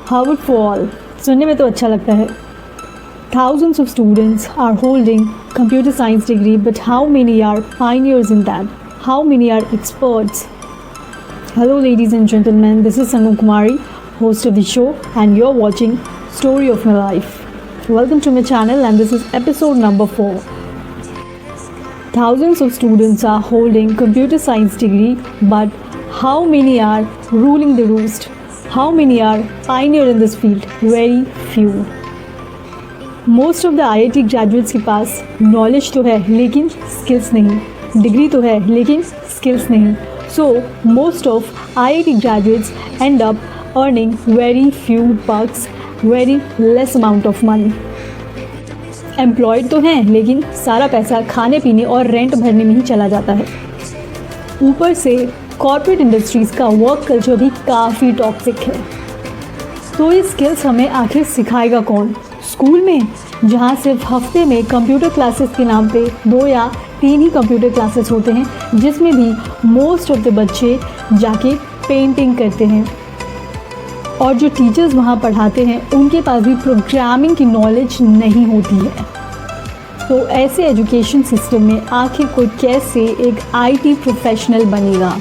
Harvard for all, सुनने में तो अच्छा लगता है. Thousands of students are holding computer science degree, but how many are pioneers in that? How many are experts? Hello ladies and gentlemen, this is Sangam Kumari, host of the show, and you're watching Story of My Life. Welcome to my channel, and this is episode number 4. Thousands of students are holding computer science degree, but how many are ruling the roost? How many are pioneer in this field? Very few. Most of the IIT graduates के पास knowledge तो है लेकिन skills नहीं, degree तो है लेकिन skills नहीं. So most of IIT graduates end up earning very few bucks, very less amount of money. Employed तो हैं लेकिन सारा पैसा खाने पीने और रेंट भरने में ही चला जाता है. ऊपर से कॉर्पोरेट इंडस्ट्रीज़ का वर्क कल्चर भी काफ़ी टॉक्सिक है. तो ये स्किल्स हमें आखिर सिखाएगा कौन? स्कूल में, जहाँ सिर्फ हफ्ते में कंप्यूटर क्लासेस के नाम पे 2 या 3 ही कंप्यूटर क्लासेस होते हैं, जिसमें भी मोस्ट ऑफ द बच्चे जाके पेंटिंग करते हैं. और जो टीचर्स वहाँ पढ़ाते हैं उनके पास भी प्रोग्रामिंग की नॉलेज नहीं होती है. तो ऐसे एजुकेशन सिस्टम में आखिर कोई कैसे एक IT प्रोफेशनल बनेगा?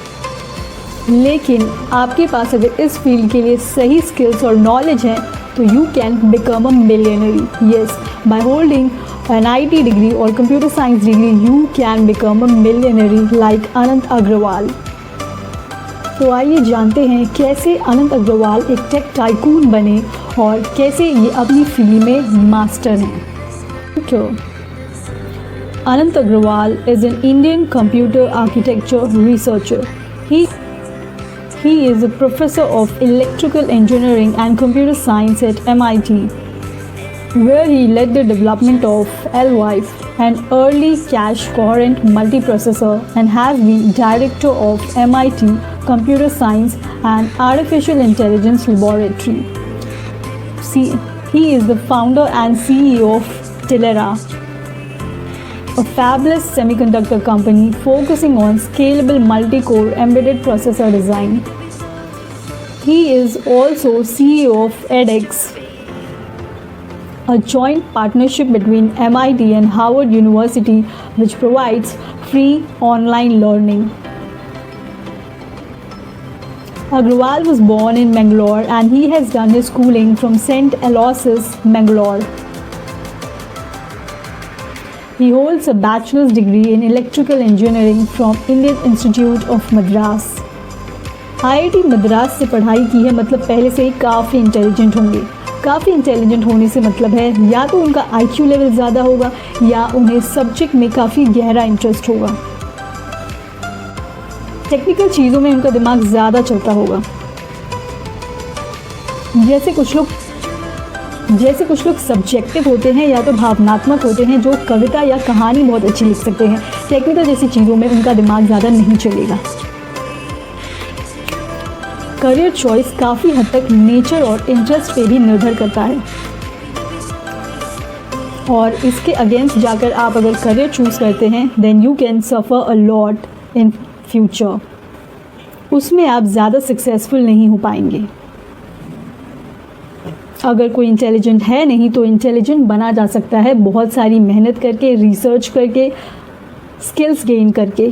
लेकिन आपके पास अगर इस फील्ड के लिए सही स्किल्स और नॉलेज है तो you can become a millionaire. Yes, by holding an IT degree or computer science degree, you can become a millionaire like Anant Agrawal. तो आइए जानते हैं कैसे अनंत अग्रवाल एक टेक टाइकून बने और कैसे ये अपनी फील्ड में मास्टर हैं. तो अनंत Agarwal is an Indian computer architecture researcher. He is a professor of electrical engineering and computer science at MIT, where he led the development of LWIFE, an early cache coherent multiprocessor, and has been director of MIT Computer Science and Artificial Intelligence Laboratory. He is the founder and CEO of Tilera, a fabless semiconductor company focusing on scalable multi-core embedded processor design. He is also CEO of edX, a joint partnership between MIT and Harvard University which provides free online learning. Agrawal was born in Mangalore and he has done his schooling from St. Aloysius, Mangalore. He holds a bachelor's degree in electrical engineering from Indian Institute of Madras. IIT Madras से पढ़ाई की है मतलब पहले से ही काफ़ी intelligent होंगे. काफ़ी इंटेलिजेंट होने से मतलब है या तो उनका IQ लेवल ज़्यादा होगा या उन्हें सब्जेक्ट में काफ़ी गहरा इंटरेस्ट होगा. टेक्निकल चीज़ों में उनका दिमाग ज़्यादा चलता होगा. जैसे कुछ लोग सब्जेक्टिव होते हैं या तो भावनात्मक होते हैं जो कविता या कहानी बहुत अच्छी लिख सकते हैं. टेक्निकल जैसी चीज़ों में उनका दिमाग ज़्यादा नहीं चलेगा. करियर चॉइस काफ़ी हद तक नेचर और इंटरेस्ट पे भी निर्भर करता है. और इसके अगेंस्ट जाकर आप अगर करियर चूज़ करते हैं then you can suffer a lot in future. उसमें आप ज़्यादा सक्सेसफुल नहीं हो पाएंगे. अगर कोई इंटेलिजेंट है नहीं तो इंटेलिजेंट बना जा सकता है बहुत सारी मेहनत करके, रिसर्च करके, स्किल्स गेन करके.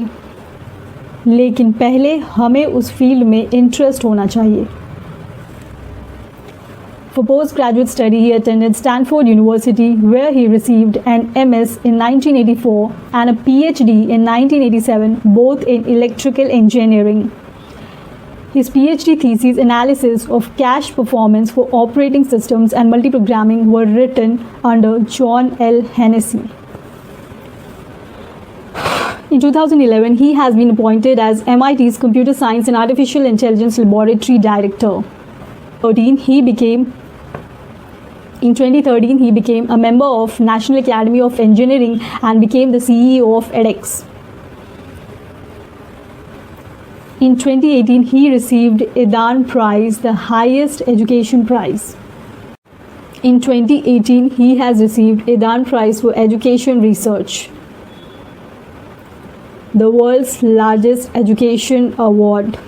लेकिन पहले हमें उस फील्ड में इंटरेस्ट होना चाहिए. For postgraduate study, he attended Stanford University, where he received an MS in 1984 and a PhD in 1987, both in electrical engineering. His PhD thesis analysis of cache performance for operating systems and multiprogramming were written under John L. Hennessy. In 2011, he has been appointed as MIT's Computer Science and Artificial Intelligence Laboratory Director. In 2013, he became a member of National Academy of Engineering and became the CEO of edX. In 2018, he received Edan Prize, the highest education prize. In 2018, he has received Edan Prize for Education Research, the world's largest education award.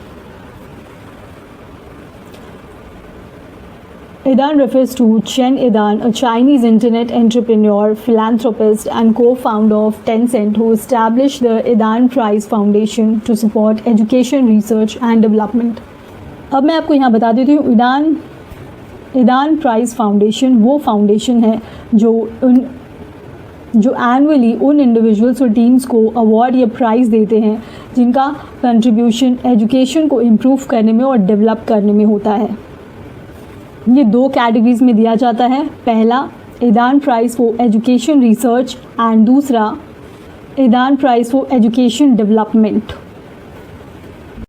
Edan refers to Chen Edan, a Chinese internet entrepreneur, philanthropist, and co-founder of Tencent, who established the Edan Prize Foundation to support education, research, and development. अब मैं आपको यहाँ बता देती हूँ, ईदान price foundation वो foundation है जो एनुअली उन इंडिविजुअल्स और टीम्स को अवार्ड या प्राइज़ देते हैं जिनका कंट्रीब्यूशन एजुकेशन को इम्प्रूव करने में और डेवलप करने में होता है। ये 2 कैटेगरीज में दिया जाता है। पहला Yidan prize for education research and दूसरा Yidan prize for education development.